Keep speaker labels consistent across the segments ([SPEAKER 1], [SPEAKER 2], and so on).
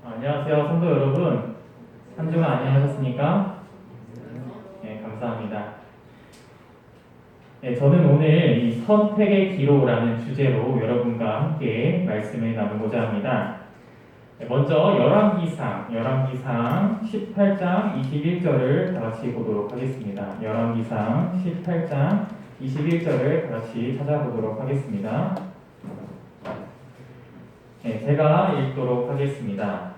[SPEAKER 1] 안녕하세요, 성도 여러분. 한 주간 안녕하셨습니까? 네, 감사합니다. 네, 저는 오늘 이 선택의 기로라는 주제로 여러분과 함께 말씀을 나누고자 합니다. 네, 먼저 열왕기상 18장 21절을 다 같이 보도록 하겠습니다. 열왕기상 18장 21절을 다 같이 찾아보도록 하겠습니다. 네, 제가 읽도록 하겠습니다.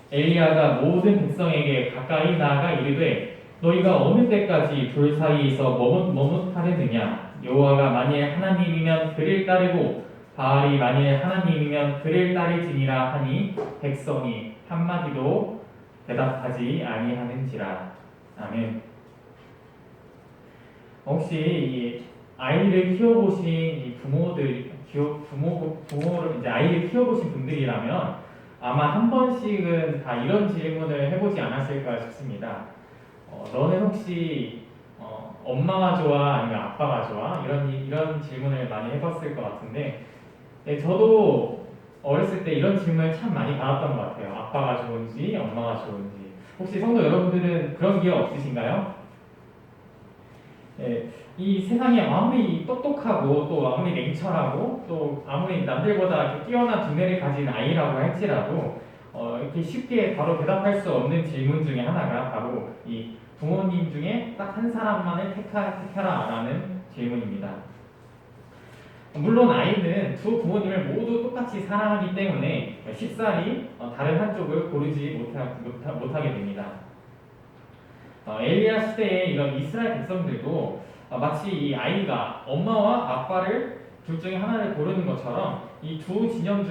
[SPEAKER 1] 엘리야가 모든 백성에게 가까이 나아가 이르되 너희가 어느 때까지 둘 사이에서 머뭇하려느냐. 여호와가 만일 하나님이면 그를 따르고 바알이 만일 하나님이면 그를 따를지니라 하니 백성이 한마디도 대답하지 아니하는지라. 아멘. 혹시 이 아이를 키워보신 이 부모를 이제 아이를 키워보신 분들이라면 아마 한 번씩은 다 이런 질문을 해보지 않았을까 싶습니다. 너는 혹시 엄마가 좋아 아니면 아빠가 좋아? 이런 질문을 많이 해봤을 것 같은데, 네, 저도 어렸을 때 이런 질문을 참 많이 받았던 것 같아요. 아빠가 좋은지 엄마가 좋은지. 혹시 성도 여러분들은 그런 기억 없으신가요? 네, 이 세상에 아무리 똑똑하고 또 아무리 냉철하고 또 아무리 남들보다 이렇게 뛰어난 두뇌를 가진 아이라고 할지라도 이렇게 쉽게 바로 대답할 수 없는 질문 중에 하나가 바로 이 부모님 중에 딱 한 사람만을 택하라라는 질문입니다. 물론 아이는 두 부모님을 모두 똑같이 사랑하기 때문에 쉽사리 다른 한쪽을 고르지 못하게 됩니다. 엘리야 시대의 이런 이스라엘 백성들도 마치 이 아이가 엄마와 아빠를 둘 중에 하나를 고르는 것처럼 이 두 진영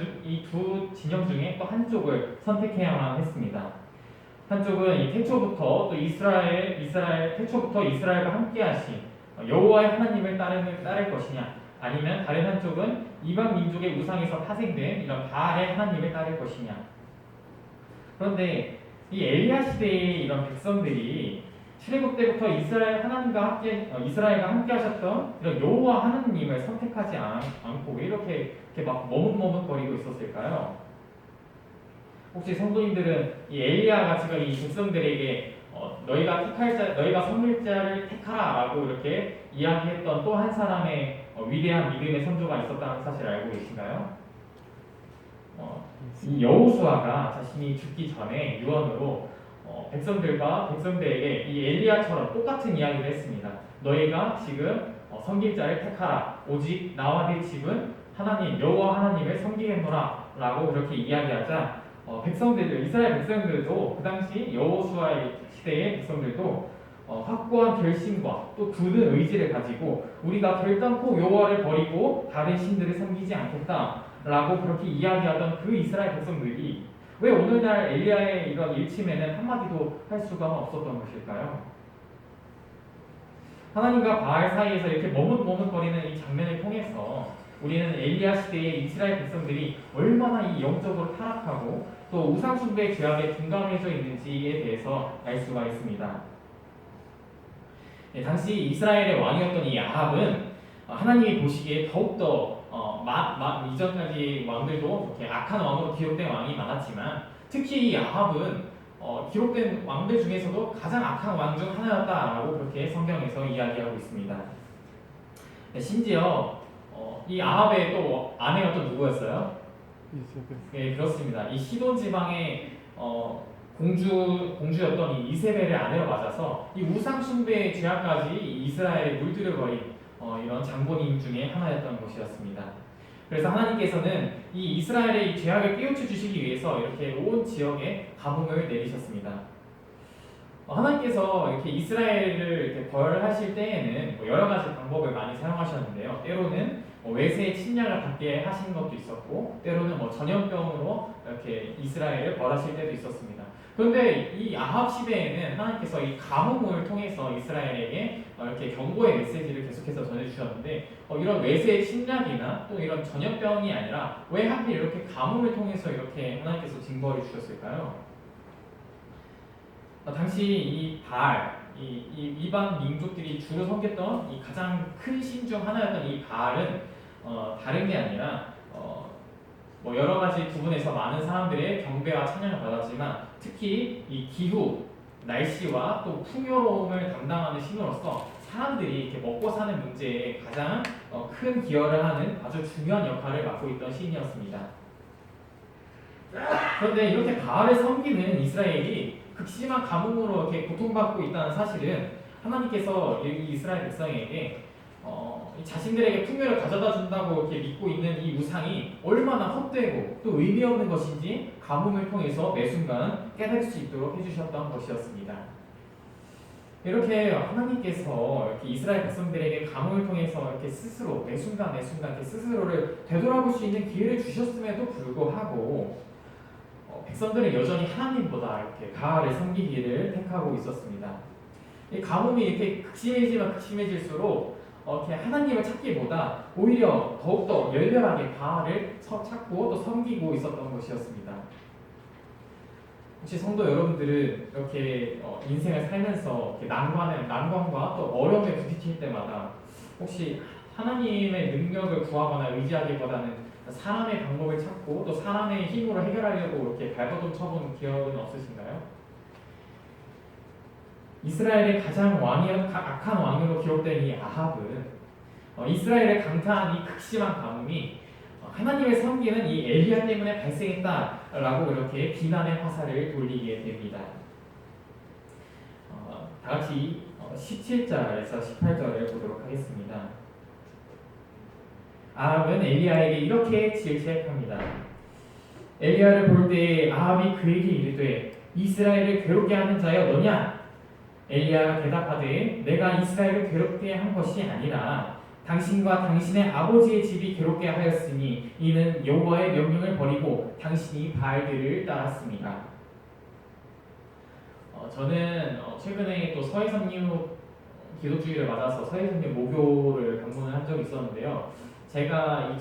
[SPEAKER 1] 중에 또 한쪽을 선택해야만 했습니다. 한쪽은 이 태초부터 또 태초부터 이스라엘과 함께하신 여호와의 하나님을 따를 것이냐, 아니면 다른 한쪽은 이방 민족의 우상에서 파생된 이런 바알의 하나님을 따를 것이냐. 그런데 이 엘리야 시대의 이런 백성들이 출애굽 때부터 이스라엘과 함께 하셨던 이런 여호와 하나님을 선택하지 않고 왜 이렇게 막 머뭇머뭇거리고 있었을까요? 혹시 성도님들은 이 엘리야가 지금 이 백성들에게 너희가 섬길 자를 택하라라고 이렇게 이야기했던 또 한 사람의 위대한 믿음의 선조가 있었다는 사실을 알고 계신가요? 이 여호수아가 자신이 죽기 전에 유언으로 백성들에게 이 엘리야처럼 똑같은 이야기를 했습니다. 너희가 지금 섬길 자를 택하라. 오직 나와 내 집은 하나님 여호와 하나님을 섬기겠노라라고 그렇게 이야기하자 이스라엘 백성들도 그 당시 여호수아의 시대의 백성들도 확고한 결심과 또 굳은 의지를 가지고 우리가 결단코 여호와를 버리고 다른 신들을 섬기지 않겠다라고 그렇게 이야기하던 그 이스라엘 백성들이 왜 오늘날 엘리야의 이런 일침에는 한마디도 할 수가 없었던 것일까요? 하나님과 바알 사이에서 이렇게 머뭇머뭇거리는 이 장면을 통해서 우리는 엘리야 시대의 이스라엘 백성들이 얼마나 이 영적으로 타락하고 또 우상숭배 죄악에 둔감해져 있는지에 대해서 알 수가 있습니다. 당시 이스라엘의 왕이었던 이 아합은 하나님이 보시기에 더욱더 이전까지 왕들도 이렇게 악한 왕으로 기록된 왕이 많았지만 특히 이 아합은 기록된 왕들 중에서도 가장 악한 왕 중 하나였다라고 그렇게 성경에서 이야기하고 있습니다. 심지어 이 아합의 또 아내가 또 누구였어요? 네, 그렇습니다. 이 시돈 지방의 공주였던 이 이세벨의 아내로 맞아서 이 우상 숭배의 죄악까지 이스라엘에 물들여버린 이런 장본인 중에 하나였던 것이었습니다. 그래서 하나님께서는 이 이스라엘의 이 죄악을 깨우쳐 주시기 위해서 이렇게 온 지역에 가뭄을 내리셨습니다. 하나님께서 이렇게 이스라엘을 이렇게 벌하실 때에는 여러 가지 방법을 많이 사용하셨는데요. 때로는 외세의 침략을 받게 하신 것도 있었고, 때로는 전염병으로 이렇게 이스라엘을 벌하실 때도 있었습니다. 그런데 이 아합 시대에는 하나님께서 이 가뭄을 통해서 이스라엘에게 이렇게 경고의 메시지를 계속해서 전해주셨는데 이런 외세의 침략이나 또 이런 전염병이 아니라 왜 하필 이렇게 가뭄을 통해서 이렇게 하나님께서 징벌해 주셨을까요? 당시 이 이방 민족들이 주로 섬겼던 이 가장 큰 신 중 하나였던 이 바알은 다른 게 아니라 뭐 여러 가지 부분에서 많은 사람들의 경배와 찬양을 받았지만 특히 이 기후, 날씨와 또 풍요로움을 담당하는 신으로서 사람들이 이렇게 먹고 사는 문제에 가장 큰 기여를 하는 아주 중요한 역할을 맡고 있던 신이었습니다. 그런데 이렇게 바알을 섬기는 이스라엘이 극심한 가뭄으로 이렇게 고통받고 있다는 사실은 하나님께서 이 이스라엘 백성에게 자신들에게 풍요를 가져다 준다고 이렇게 믿고 있는 이 우상이 얼마나 헛되고 또 의미 없는 것인지 가뭄을 통해서 매 순간 깨달을 수 있도록 해주셨던 것이었습니다. 이렇게 하나님께서 이렇게 이스라엘 백성들에게 가뭄을 통해서 이렇게 스스로 매 순간 이렇게 스스로를 되돌아볼 수 있는 기회를 주셨음에도 불구하고 백성들은 여전히 하나님보다 이렇게 바알을 섬기기를 택하고 있었습니다. 이 가뭄이 이렇게 극심해지면 극심해질수록 이렇게 하나님을 찾기보다 오히려 더욱더 열렬하게 바알을 찾고 또 섬기고 있었던 것이었습니다. 혹시 성도 여러분들은 이렇게 인생을 살면서 이렇게 난관과 또 어려움에 부딪힐 때마다 혹시 하나님의 능력을 구하거나 의지하기보다는 사람의 방법을 찾고 또 사람의 힘으로 해결하려고 이렇게 발버둥 쳐본 기억은 없으신가요? 이스라엘의 가장 악한 왕으로 기록된 이 아합은 이스라엘을 강타한 이 극심한 가뭄이 하나님을 섬기는 이 엘리야 때문에 발생했다라고 이렇게 비난의 화살을 돌리게 됩니다. 다 같이 17절에서 18절을 보도록 하겠습니다. 아합은 엘리야에게 이렇게 질책합니다. 엘리야를 볼 때 아합이 그에게 이르되 이스라엘을 괴롭게 하는 자여 너냐? 엘리야가 대답하되 내가 이스라엘을 괴롭게 한 것이 아니라 당신과 당신의 아버지의 집이 괴롭게 하였으니 이는 여호와의 명령을 버리고 당신이 바알들을 따랐습니다. 저는 최근에 또 서해선유 기독주의를 맞아서 서해선유 모교를 방문을 한 적이 있었는데요. 제가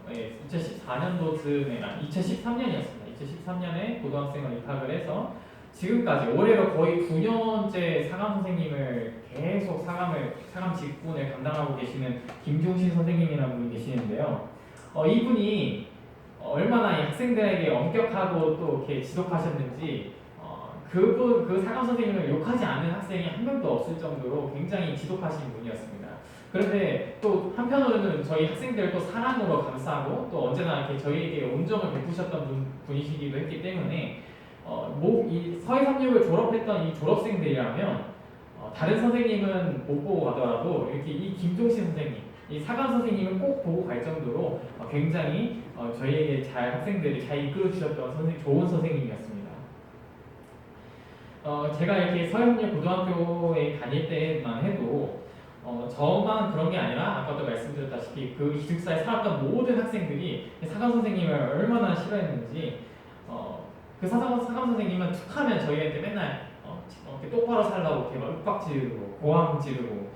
[SPEAKER 1] 2014년도쯤에 2013년이었습니다. 2013년에 고등학생을 입학을 해서 지금까지 올해로 거의 9년째 사감 선생님을 계속 사감 직분을 감당하고 계시는 김종신 선생님이라는 분이 계시는데요. 이분이 얼마나 이 학생들에게 엄격하고 또 이렇게 지독하셨는지 그 사감 선생님을 욕하지 않는 학생이 한 명도 없을 정도로 굉장히 지독하신 분이었습니다. 그런데 또 한편으로는 저희 학생들을 또 사랑으로 감싸고 또 언제나 이렇게 저희에게 온정을 베푸셨던 분이시기도 했기 때문에 이 서해삼육을 졸업했던 이 졸업생들이라면 다른 선생님은 못 보고 가더라도 이렇게 이 김종신 선생님, 이 사감 선생님을 꼭 보고 갈 정도로 굉장히 저희에게 학생들을 잘 이끌어 주셨던 좋은 선생님이었습니다. 제가 이렇게 서해삼육 고등학교에 다닐 때만 해도 저만 그런 게 아니라 아까도 말씀드렸다시피 그 기숙사에 살았던 모든 학생들이 사감 선생님을 얼마나 싫어했는지 그 사감 선생님은 툭하면 저희한테 맨날 이렇게 똑바로 살라고 이렇게 막 윽박 지르고 고함 지르고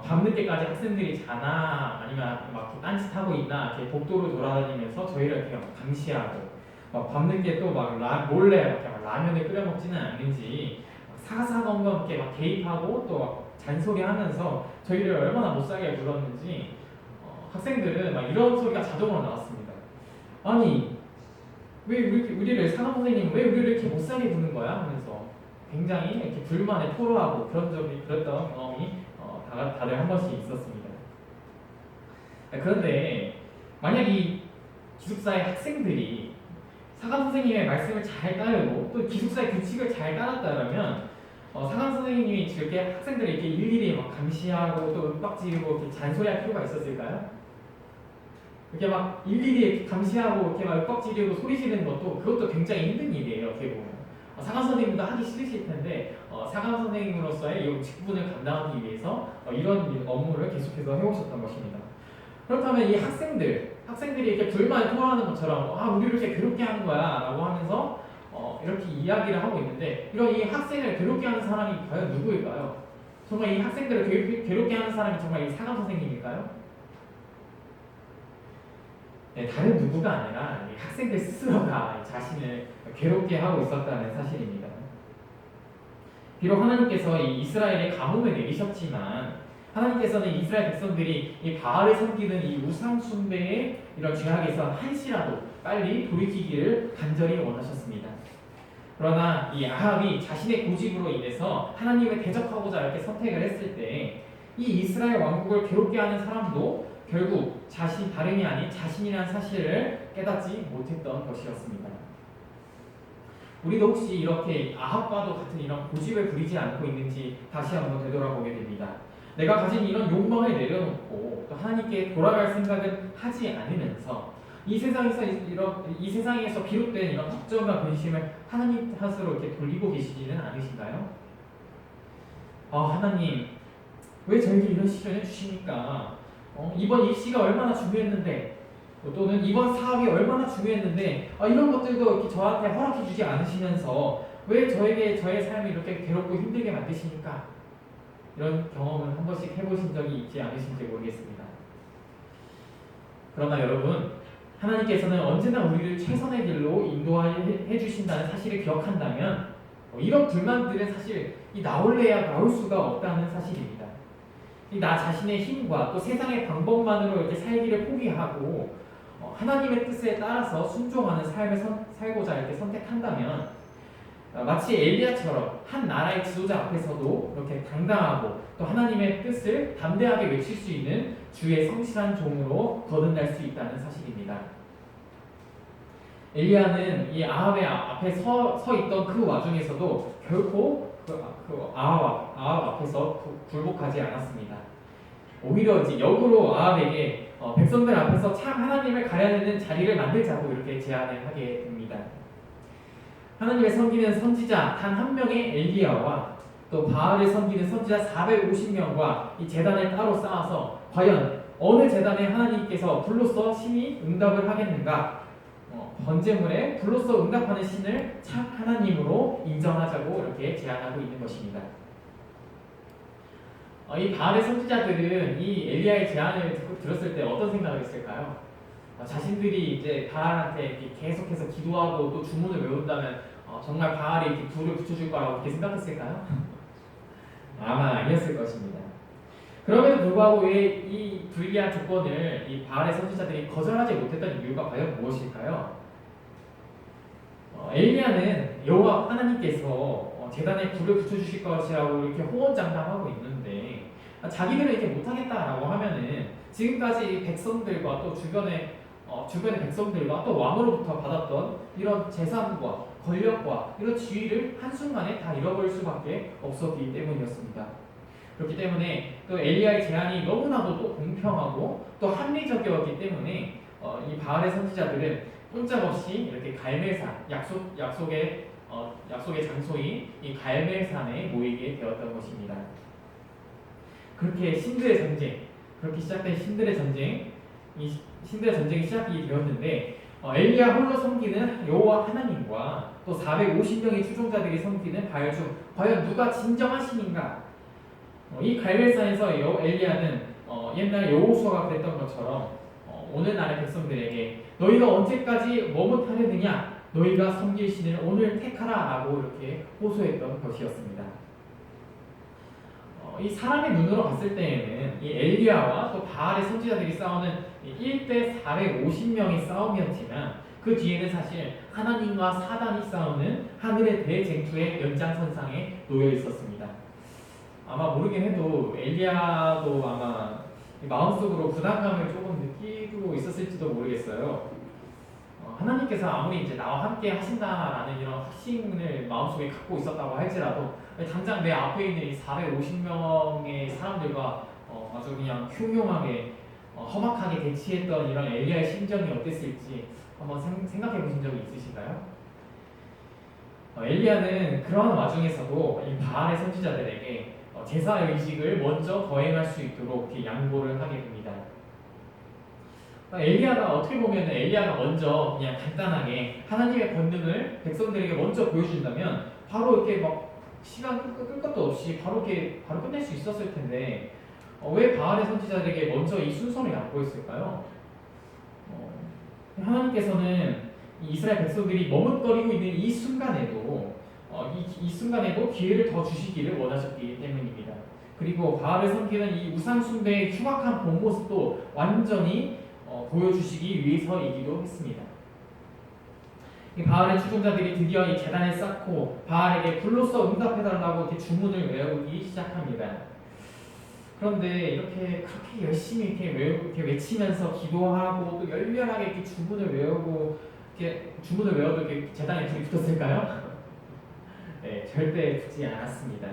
[SPEAKER 1] 밤늦게까지 학생들이 자나 아니면 막 딴짓하고 있나 이렇게 복도로 돌아다니면서 저희를 이렇게 감시하고 밤늦게 또 막 몰래 이렇게 막 라면을 끓여 먹지는 않는지 사사건건 이렇게 막 개입하고 또 잔소리하면서 저희를 얼마나 못살게 굴었는지 학생들은 막 이런 소리가 자동으로 나왔습니다. 아니 왜 우리를 사감 선생님 왜 우리를 이렇게 못살게 구는 거야? 하면서 굉장히 이렇게 불만을 토로하고 그랬던 경험이 다들 한 번씩 있었습니다. 그런데 만약 이 기숙사의 학생들이 사감 선생님의 말씀을 잘 따르고 또 기숙사의 규칙을 잘 따랐다면 사감 선생님이 이렇게 학생들을 이렇게 일일이 막 감시하고 또 윽박지르고 이렇게 잔소리할 필요가 있었을까요? 이렇게 막 일일이 감시하고 이렇게 막 윽박지르고 소리 지르는 그것도 굉장히 힘든 일이에요. 어떻게 보면 사감 선생님도 하기 싫으실 텐데 사감 선생님으로서의 이 직분을 감당하기 위해서 이런 업무를 계속해서 해오셨던 것입니다. 그렇다면 이 학생들이 이렇게 불만을 토로하는 것처럼 우리를 이렇게 괴롭게 하는 거야라고 하면서 이렇게 이야기를 하고 있는데 이런 이 학생을 괴롭게 하는 사람이 과연 누구일까요? 정말 이 학생들을 괴롭게 하는 사람이 정말 이 사감 선생님일까요? 네, 다른 누구가 아니라 이 학생들 스스로가 자신을 괴롭게 하고 있었다는 사실입니다. 비록 하나님께서 이 이스라엘에 가뭄을 내리셨지만 하나님께서는 이스라엘 백성들이 이 바알을 섬기는 이 우상 숭배의 이런 죄악에서 한시라도 빨리 돌이키기를 간절히 원하셨습니다. 그러나 이 아합이 자신의 고집으로 인해서 하나님을 대적하고자 이렇게 선택을 했을 때 이 이스라엘 왕국을 괴롭게 하는 사람도 결국 다름이 아닌 자신이라는 사실을 깨닫지 못했던 것이었습니다. 우리도 혹시 이렇게 아합과도 같은 이런 고집을 부리지 않고 있는지 다시 한번 되돌아보게 됩니다. 내가 가진 이런 욕망을 내려놓고 또 하나님께 돌아갈 생각은 하지 않으면서 이 세상에서 비롯된 이런 걱정과 근심을 하나님 탓으로 이렇게 돌리고 계시지는 않으신가요? 하나님, 왜 저에게 이런 시련을 주십니까? 이번 입시가 얼마나 중요했는데, 또는 이번 사업이 얼마나 중요했는데, 이런 것들도 이렇게 저한테 허락해 주지 않으시면서 왜 저에게 저의 삶이 이렇게 괴롭고 힘들게 만드십니까? 이런 경험을 한 번씩 해보신 적이 있지 않으신지 모르겠습니다. 그러나 여러분, 하나님께서는 언제나 우리를 최선의 길로 인도해 주신다는 사실을 기억한다면 이런 불만들은 사실 나올래야 나올 수가 없다는 사실입니다. 나 자신의 힘과 또 세상의 방법만으로 이렇게 살기를 포기하고 하나님의 뜻에 따라서 순종하는 삶을 살고자 이렇게 선택한다면 마치 엘리야처럼 한 나라의 지도자 앞에서도 이렇게 당당하고 또 하나님의 뜻을 담대하게 외칠 수 있는 주의 성실한 종으로 거듭날 수 있다는 사실입니다. 엘리야는 이 아합의 앞에 서 있던 그 와중에서도 결코 아합 앞에서 굴복하지 않았습니다. 오히려 이제 역으로 아합에게 백성들 앞에서 참 하나님을 가려내는 자리를 만들자고 이렇게 제안을 하게 됩니다. 하나님을 섬기는 선지자 단 한 명의 엘리야와 또 바알을 섬기는 선지자 450명과 이 제단을 따로 쌓아서 과연 어느 제단에 하나님께서 불로써 신이 응답을 하겠는가? 번제물에 불로써 응답하는 신을 참 하나님으로 인정하자고 이렇게 제안하고 있는 것입니다. 이 바알의 선지자들은 이 엘리야의 제안을 들었을 때 어떤 생각을 했을까요? 자신들이 이제 바알한테 계속해서 기도하고 또 주문을 외운다면 정말 바알이 이렇게 불을 붙여줄 거라고 그렇게 생각했을까요? 아마 아니었을 것입니다. 그럼에도 불구하고 왜 이 불리한 조건을 이 바알의 선지자들이 거절하지 못했던 이유가 과연 무엇일까요? 엘리야는 여호와 하나님께서 제단에 불을 붙여주실 것이라고 이렇게 호언장담하고 있는데 자기들은 이렇게 못하겠다라고 하면은 지금까지 백성들과 또 주변의 백성들과 또 왕으로부터 받았던 이런 재산과 권력과 이런 지위를 한순간에 다 잃어버릴 수밖에 없었기 때문이었습니다. 그렇기 때문에 또 엘리야의 제안이 너무나도 또 공평하고 또 합리적이었기 때문에 이 바알의 선지자들은 꼼짝없이 이렇게 갈멜산 약속의 장소인 이 갈멜산에 모이게 되었던 것입니다. 그렇게 시작된 신들의 전쟁이 시작이 되었는데 엘리야 홀로 섬기는 여호와 하나님과 또 450명의 추종자들이 섬기는 바알 중 과연 누가 진정한 신인가? 이 갈멜산에서 엘리야는 옛날 여호수아가 그랬던 것처럼 오늘날의 백성들에게 너희가 언제까지 머뭇하려느냐? 너희가 섬길 신을 오늘 택하라 라고 이렇게 호소했던 것이었습니다. 이 사람의 눈으로 봤을 때에는 이 엘리야와 또 바알의 선지자들이 싸우는 1대 450명의 싸움이었지만 그 뒤에는 사실 하나님과 사단이 싸우는 하늘의 대쟁투의 연장선상에 놓여 있었습니다. 아마 모르긴 해도 엘리야도 아마 마음속으로 부담감을 조금 느끼고 있었을지도 모르겠어요. 하나님께서 아무리 이제 나와 함께 하신다라는 이런 확신을 마음속에 갖고 있었다고 할지라도 당장 내 앞에 있는 이 450명의 사람들과 아주 그냥 흉흉하게 험악하게 대치했던 이런 엘리야의 심정이 어땠을지 한번 생각해 보신 적이 있으신가요? 엘리야는 그러한 와중에서도 이 바알의 선지자들에게 제사 의식을 먼저 거행할 수 있도록 이렇게 양보를 하게 됩니다. 어떻게 보면 엘리야가 먼저 그냥 간단하게 하나님의 권능을 백성들에게 먼저 보여준다면 바로 이렇게 막 시간 끌 것도 없이 바로 끝낼 수 있었을 텐데 왜 바알의 선지자들에게 먼저 이 순서를 양보했을까요? 하나님께서는 이스라엘 백성들이 머뭇거리고 있는 이 순간에도 기회를 더 주시기를 원하셨기 때문입니다. 그리고 바알을 섬기는 이 우상 숭배의 흉악한 본 모습도 완전히 보여주시기 위해서이기도 했습니다. 이 바알의 추종자들이 드디어 이 제단을 쌓고 바알에게 불로써 응답해달라고 이렇게 주문을 외우기 시작합니다. 그런데 그렇게 열심히 이렇게 외치면서 기도하고 또 열렬하게 이렇게 주문을 외우고 이렇게 주문을 외워도 이렇게 제단에 불이 붙었을까요? 네, 절대 붙지 않았습니다.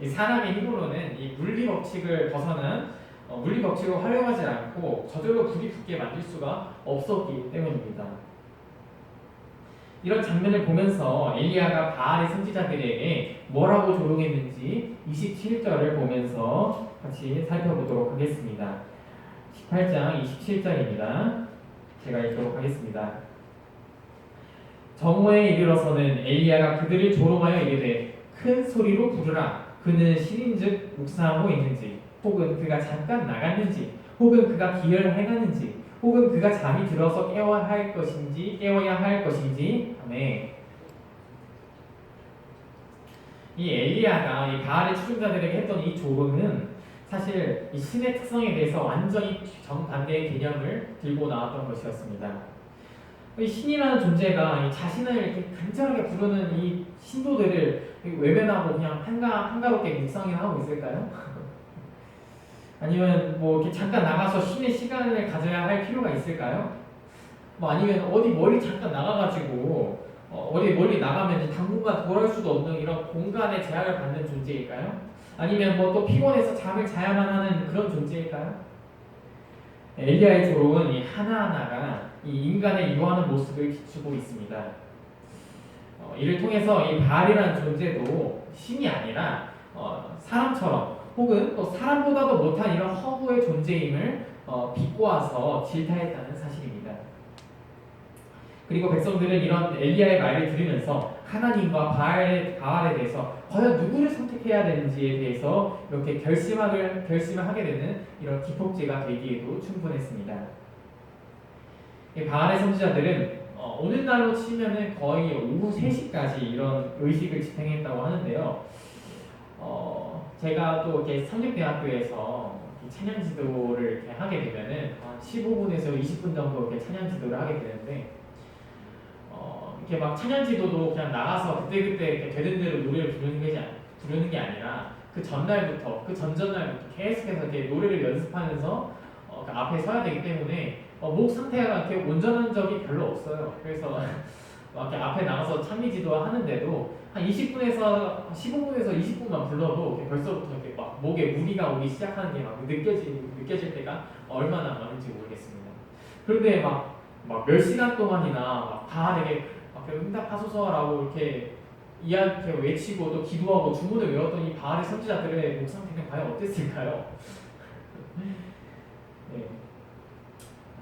[SPEAKER 1] 이 사람의 힘으로는 이 물리 법칙을 벗어난 물리 법칙을 활용하지 않고 저절로 불이 붙게 만들 수가 없었기 때문입니다. 이런 장면을 보면서 엘리야가 바알의 선지자들에게 뭐라고 조롱했는지 27절을 보면서 같이 살펴보도록 하겠습니다. 18장 27절입니다. 제가 읽도록 하겠습니다. 정오에 이르러서는 엘리야가 그들을 조롱하여 이르되 큰 소리로 부르라. 그는 신인즉 묵상하고 있는지, 혹은 그가 잠깐 나갔는지, 혹은 그가 기혈을 행하는지, 혹은 그가 잠이 들어서 깨워야 할 것인지. 아멘. 이 엘리야가 이 바알의 추종자들에게 했던 이 조롱은 사실 이 신의 특성에 대해서 완전히 정반대의 개념을 들고 나왔던 것이었습니다. 이 신이라는 존재가 이 자신을 이렇게 간절하게 부르는 이 신도들을 외면하고 그냥 한가롭게 묵상이나 하고 있을까요? 아니면 뭐 이렇게 잠깐 나가서 쉬는 시간을 가져야 할 필요가 있을까요? 뭐 아니면 어디 멀리 잠깐 나가가지고 어디 멀리 나가면 당분간 돌아올 수도 없는 이런 공간의 제약을 받는 존재일까요? 아니면 뭐 또 피곤해서 잠을 자야만 하는 그런 존재일까요? 엘리야의 조롱은 이 하나하나가 이 인간의 유하는 모습을 비추고 있습니다. 이를 통해서 이 바알이라는 존재도 신이 아니라 사람처럼 혹은 또 사람보다도 못한 이런 허구의 존재임을 비꼬아서 질타했다는 사실입니다. 그리고 백성들은 이런 엘리야의 말을 들으면서 하나님과 바알에 대해서 과연 누구를 선택해야 되는지에 대해서 이렇게 결심을 하게 되는 이런 기폭제가 되기에도 충분했습니다. 바알의 선지자들은 오늘날로 치면은 거의 오후 3시까지 이런 의식을 집행했다고 하는데요. 제가 또 이렇게 삼육대학교에서 찬양 지도를 이렇게 하게 되면은 15분에서 20분 정도 이렇게 찬양 지도를 하게 되는데, 이렇게 막 찬양 지도도 그냥 나가서 그때그때 이렇게 되는 대로 노래를 부르는 게 아니라 그 전날부터 그 전전날부터 계속해서 이렇게 노래를 연습하면서 그 앞에 서야 되기 때문에 목 상태가 이렇게 온전한 적이 별로 없어요. 그래서 막 이렇게 앞에 나가서 찬미 지도 하는데도 한 20분에서 15분에서 20분만 불러도 이렇게 벌써부터 이렇게 막 목에 무리가 오기 시작하는 게 막 느껴질 때가 얼마나 많은지 모르겠습니다. 그런데 막 몇 시간 동안이나 막 바알에게 막 응답하소서라고 이렇게 이렇게 외치고 또 기도하고 주문을 외웠더니 바알의 선지자들의 목 상태는 과연 어땠을까요? 네.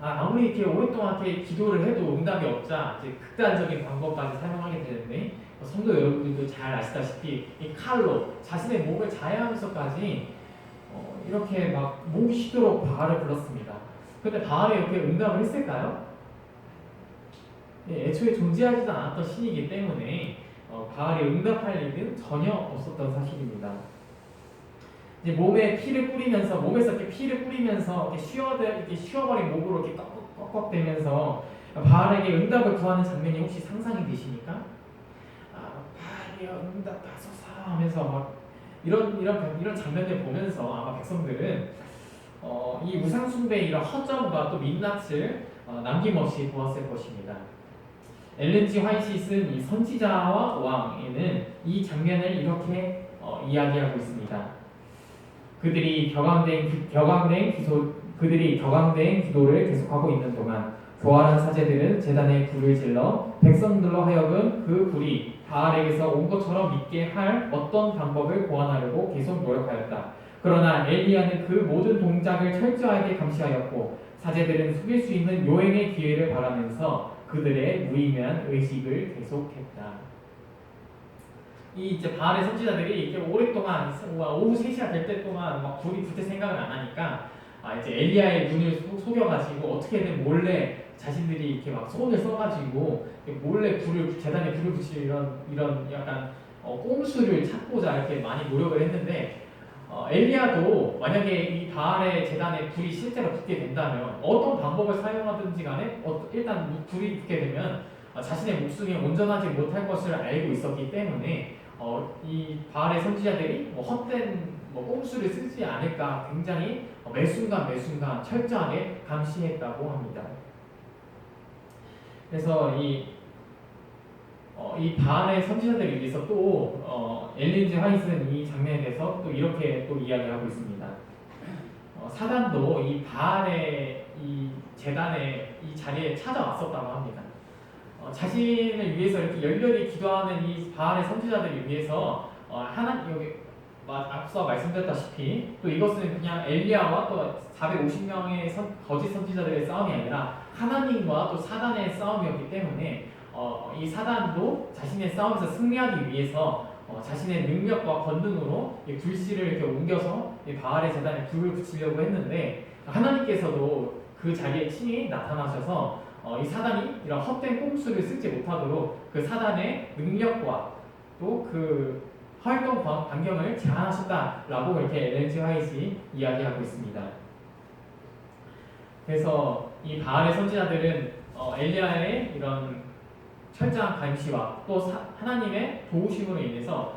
[SPEAKER 1] 아무리 이렇게 오랫동안 이렇게 기도를 해도 응답이 없자 이제 극단적인 방법까지 사용하게 되는데, 성도 여러분들도 잘 아시다시피 이 칼로 자신의 목을 자해하면서까지 이렇게 막 목이 쉬도록 바알을 불렀습니다. 그런데 바알이 이렇게 응답을 했을까요? 애초에 존재하지도 않았던 신이기 때문에 바알이 응답할 일은 전혀 없었던 사실입니다. 이제 몸에 피를 뿌리면서 몸에서 이렇게 피를 뿌리면서 이렇게 쉬어버린 목으로 이렇게 꺽꺽대면서 바알에게 응답을 구하는 장면이 혹시 상상이 되십니까? 바알이여 응답하소서 하면서 막 이런 장면을 보면서 아마 백성들은 이 우상 숭배의 이런 허점과 또 민낯을 남김없이 보았을 것입니다. 엘렌 G 화이트이 쓴 이 선지자와 왕에는 이 장면을 이렇게 이야기하고 있습니다. 그들이 격앙된 기도를 계속하고 있는 동안 교활한 사제들은 제단에 불을 질러 백성들로 하여금 그 불이 바알에게서 온 것처럼 믿게 할 어떤 방법을 고안하려고 계속 노력하였다. 그러나 엘리야는 그 모든 동작을 철저하게 감시하였고 사제들은 속일 수 있는 요행의 기회를 바라면서 그들의 무의미한 의식을 계속했다. 이 이제 바알의 선지자들이 이렇게 오랫동안 오후 3시가 될 때 동안 막 불이 붙을 생각을 안 하니까 이제 엘리야의 눈을 속여가지고 어떻게든 몰래 자신들이 이렇게 막 손을 써가지고 몰래 제단에 불을 붙일 이런 약간 꼼수를 찾고자 이렇게 많이 노력을 했는데 엘리야도 만약에 이 바알의 제단에 불이 실제로 붙게 된다면 어떤 방법을 사용하든지 간에 일단 불이 붙게 되면 자신의 목숨이 온전하지 못할 것을 알고 있었기 때문에 이 바알의 선지자들이 헛된 꼼수를 쓰지 않을까 굉장히 매순간 매순간 철저하게 감시했다고 합니다. 그래서 이 바알의 선지자들에 의해서 또 엘린 G. 화이트는 이 장면에 대해서 또 이렇게 또 이야기하고 있습니다. 사단도 이 바알의 이 제단의 이 자리에 찾아왔었다고 합니다. 자신을 위해서 이렇게 열렬히 기도하는 이 바알의 선지자들을 위해서 여기 앞서 말씀드렸다시피 또 이것은 그냥 엘리야와 또 450명의 거짓 선지자들의 싸움이 아니라 하나님과 또 사단의 싸움이었기 때문에 이 사단도 자신의 싸움에서 승리하기 위해서 자신의 능력과 권능으로 이 불씨를 이렇게 옮겨서 이 바알의 제단에 불을 붙이려고 했는데 하나님께서도 그 자리에 친히 나타나셔서 이 사단이 이런 헛된 꼼수를 쓰지 못하도록 그 사단의 능력과 또 그 활동 반경을 제한하셨다라고 이렇게 엘렌 G. 화이트이 이야기하고 있습니다. 그래서 이 바알의 선지자들은 엘리야의 이런 철저한 감시와 또 하나님의 도우심으로 인해서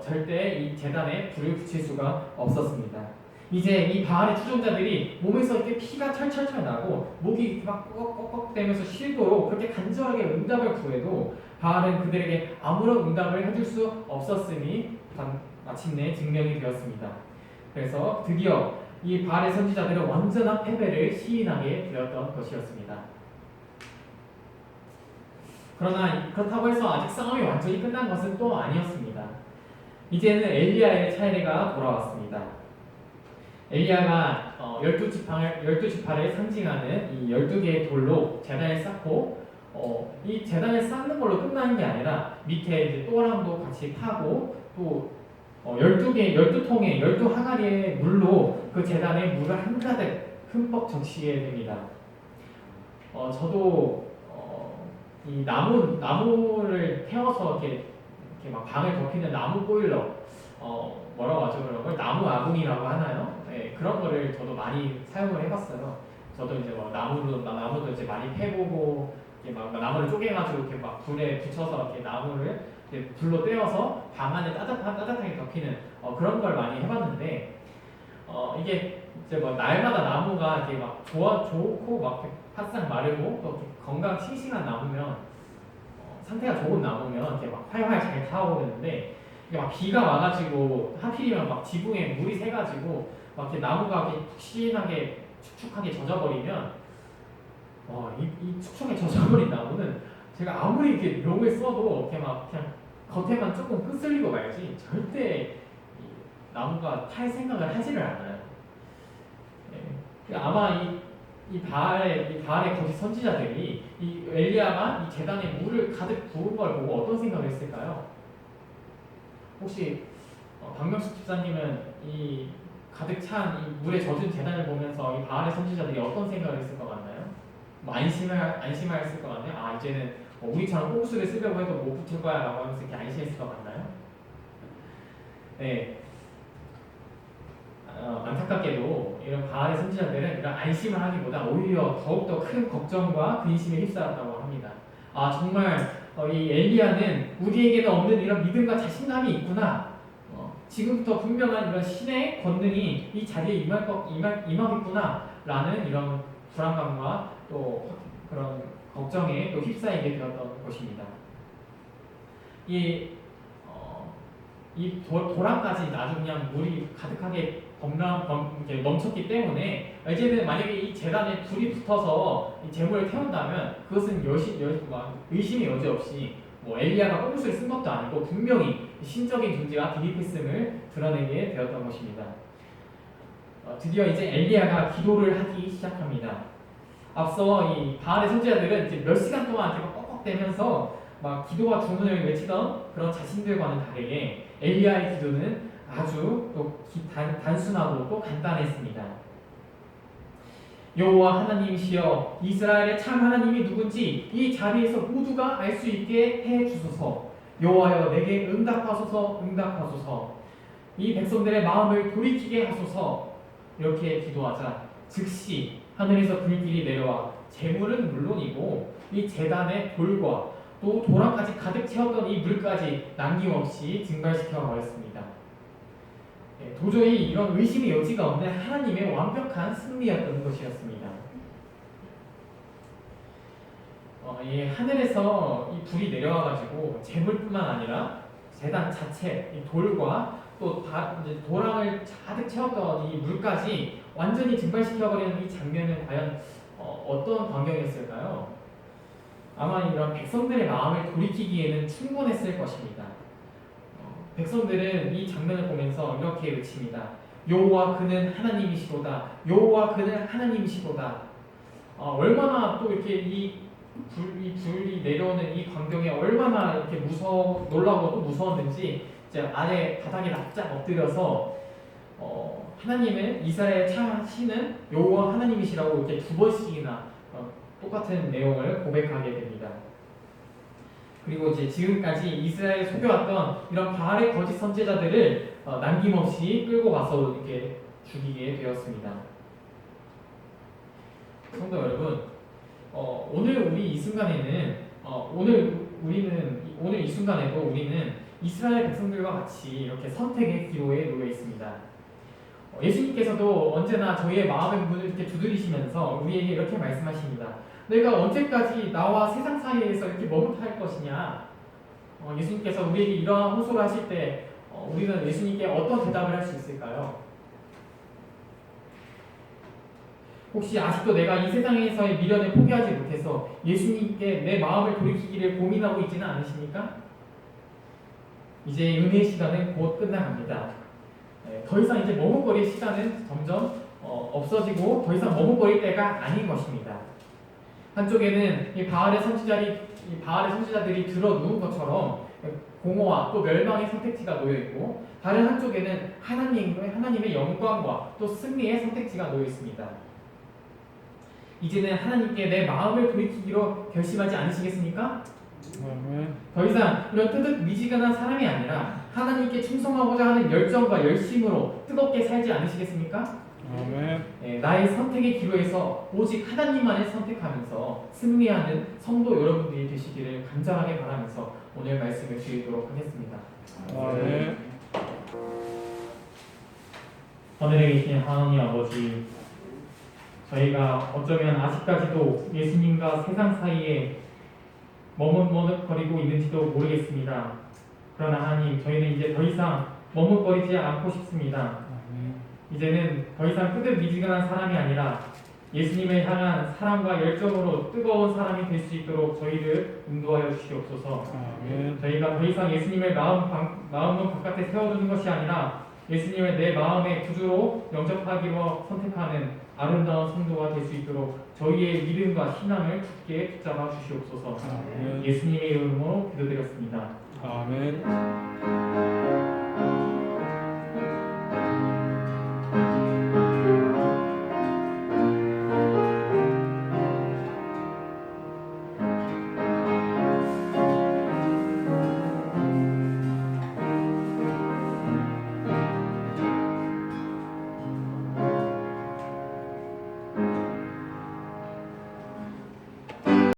[SPEAKER 1] 절대 이 제단에 불을 붙일 수가 없었습니다. 이제 이 바알의 추종자들이 몸에서 이렇게 피가 철철철 나고 목이 막 꺽꺽대면서 쉬도록 그렇게 간절하게 응답을 구해도 바알은 그들에게 아무런 응답을 해줄 수 없었음이 마침내 증명이 되었습니다. 그래서 드디어 이 바알의 선지자들은 완전한 패배를 시인하게 되었던 것이었습니다. 그러나 그렇다고 해서 아직 싸움이 완전히 끝난 것은 또 아니었습니다. 이제는 엘리야의 차례가 돌아왔습니다. 엘리야가 12지파를 상징하는 이 12개의 돌로 제단을 쌓고 이 제단을 쌓는 걸로 끝나는 게 아니라 밑에 이제 또랑도 같이 파고 또 12통의 12항아리의 물로 그 제단에 물을 한가득 흠뻑 적시게 됩니다. 저도 이 나무를 태워서 이렇게 막 방을 덮이는 나무 보일러 뭐라고 하죠? 그런 걸 나무 아궁이라고 하나요? 네, 그런 거를 저도 많이 사용을 해봤어요. 저도 이제 나무도 이제 많이 패보고 이렇게 막 나무를 쪼개가지고 이렇게 막 불에 붙여서 이렇게 나무를 이렇게 불로 떼어서 방 안에 따뜻하게 덮이는 그런 걸 많이 해봤는데 이게 이제 날마다 나무가 이렇게 막 좋고 막 바싹 마르고 또 건강 싱싱한 나무면 상태가 좋은 나무면 이렇게 막 활활 잘 타오르는데 이게 막 비가 와가지고 하필이면 막 지붕에 물이 새가지고 막 이렇게 나무가 이렇게 푹신하게 축축하게 젖어버리면 이 축축하게 젖어버린 나무는 제가 아무리 이렇게 용을 써도 이렇게 막 그냥 겉에만 조금 끄슬리고 말지 절대 나무가 탈 생각을 하지를 않아요. 네. 아마 이 바알의 거짓 선지자들이 이 엘리야가 이 제단에 물을 가득 부은 걸 보고 어떤 생각을 했을까요? 혹시 박명숙 집사님은 이 가득 찬 이 물에 젖은 제단을 보면서 이 바알의 선지자들이 어떤 생각을 했을 것 같나요? 안심했을 것 같나요? 아 이제는 우리처럼 꼼수를 쓰려고 해도 못 붙을 거야 라고 하면서 이렇게 안심했을 것 같나요? 네. 안타깝게도 이런 바알의 선지자들은 이런 안심을 하기보다 오히려 더욱더 큰 걱정과 근심에 휩싸였다고 합니다. 아 정말 이 엘리야는 우리에게는 없는 이런 믿음과 자신감이 있구나. 지금부터 분명한 이런 신의 권능이 이 자리에 임하겠구나 라는 이런 불안감과 또 그런 걱정에 또 휩싸이게 되었던 것입니다. 이 도랑까지 아주 그냥 물이 가득하게 넘쳤기 때문에 이제는 만약에 이 제단에 불이 붙어서 이 재물을 태운다면 그것은 의심의 여지 없이 엘리야가 꼼수를 쓴 것도 아니고 분명히 신적인 존재가 드립했음을 드러내게 되었던 것입니다. 드디어 이제 엘리야가 기도를 하기 시작합니다. 앞서 이 바알의 선지자들은 이제 몇 시간 동안 이렇게 꺽꺽대면서 막 기도와 주문을 외치던 그런 자신들과는 다르게 엘리야의 기도는 아주 또 단순하고 또 간단했습니다. 여호와 하나님이시여 이스라엘의 참 하나님이 누군지 이 자리에서 모두가 알 수 있게 해 주소서. 여호와여 내게 응답하소서. 이 백성들의 마음을 돌이키게 하소서 이렇게 기도하자 즉시 하늘에서 불길이 내려와 재물은 물론이고 이 제단의 돌과 또 도랑까지 가득 채웠던 이 물까지 남김없이 증발시켜 버렸습니다. 도저히 이런 의심의 여지가 없는 하나님의 완벽한 승리였던 것이었습니다. 이 하늘에서 이 불이 내려와가지고 재물뿐만 아니라 제단 자체, 이 돌과 또 이제 도랑을 가득 채웠던 이 물까지 완전히 증발시켜버리는 이 장면은 과연 어떤 광경이었을까요? 아마 이런 백성들의 마음을 돌이키기에는 충분했을 것입니다. 백성들은 이 장면을 보면서 이렇게 외칩니다. 여호와 그는 하나님이시로다. 여호와 그는 하나님이시로다. 얼마나 또 이렇게 이 불이 내려오는 이 광경에 얼마나 이렇게 놀라고 또 무서웠는지 이제 아래 바닥에 납작 엎드려서 하나님은 이스라엘 차시는 여호와 하나님이시라고 이렇게 두 번씩이나 똑같은 내용을 고백하게 됩니다. 그리고 이제 지금까지 이스라엘 속여왔던 이런 바알의 거짓 선지자들을 남김없이 끌고 가서 이렇게 죽이게 되었습니다. 성도 여러분, 오늘 우리 이 순간에는 오늘 이 순간에도 우리는 이스라엘 백성들과 같이 이렇게 선택의 기로에 놓여 있습니다. 예수님께서도 언제나 저희의 마음의 문을 이렇게 두드리시면서 우리에게 이렇게 말씀하십니다. 내가 언제까지 나와 세상 사이에서 이렇게 머뭇할 것이냐? 예수님께서 우리에게 이러한 호소를 하실 때 우리는 예수님께 어떤 대답을 할 수 있을까요? 혹시 아직도 내가 이 세상에서의 미련을 포기하지 못해서 예수님께 내 마음을 돌이키기를 고민하고 있지는 않으십니까? 이제 은혜의 시간은 곧 끝나갑니다. 더 이상 이제 머뭇거릴 시간은 점점 없어지고 더 이상 머뭇거릴 때가 아닌 것입니다. 한쪽에는 이 바알의 선지자들이 들어누운 것처럼 공허와 또 멸망의 선택지가 놓여 있고 다른 한쪽에는 하나님의 영광과 또 승리의 선택지가 놓여 있습니다. 이제는 하나님께 내 마음을 돌이키기로 결심하지 않으시겠습니까? 더 이상 이런 뜨뜻미지근한 사람이 아니라 하나님께 충성하고자 하는 열정과 열심으로 뜨겁게 살지 않으시겠습니까? 나의 선택의 기로에서 오직 하나님만을 선택하면서 승리하는 성도 여러분들이 되시기를 간절하게 바라면서 오늘 말씀을 드리도록 하겠습니다. 하늘에 계신 하나님 아버지, 저희가 어쩌면 아직까지도 예수님과 세상 사이에 머뭇머뭇거리고 있는지도 모르겠습니다. 그러나 하나님, 저희는 이제 더 이상 머뭇거리지 않고 싶습니다. 이제는 더 이상 뜨뜻미지근한 사람이 아니라 예수님을 향한 사랑과 열정으로 뜨거운 사람이 될 수 있도록 저희를 인도하여 주시옵소서. 저희가 더 이상 예수님을 마음문 바깥에 세워두는 것이 아니라 예수님을 내 마음의 구주로 영접하기로 선택하는 아름다운 성도가 될 수 있도록 저희의 믿음과 신앙을 굳게 붙잡아 주시옵소서. 예수님의 이름으로 기도드렸습니다.
[SPEAKER 2] 아멘.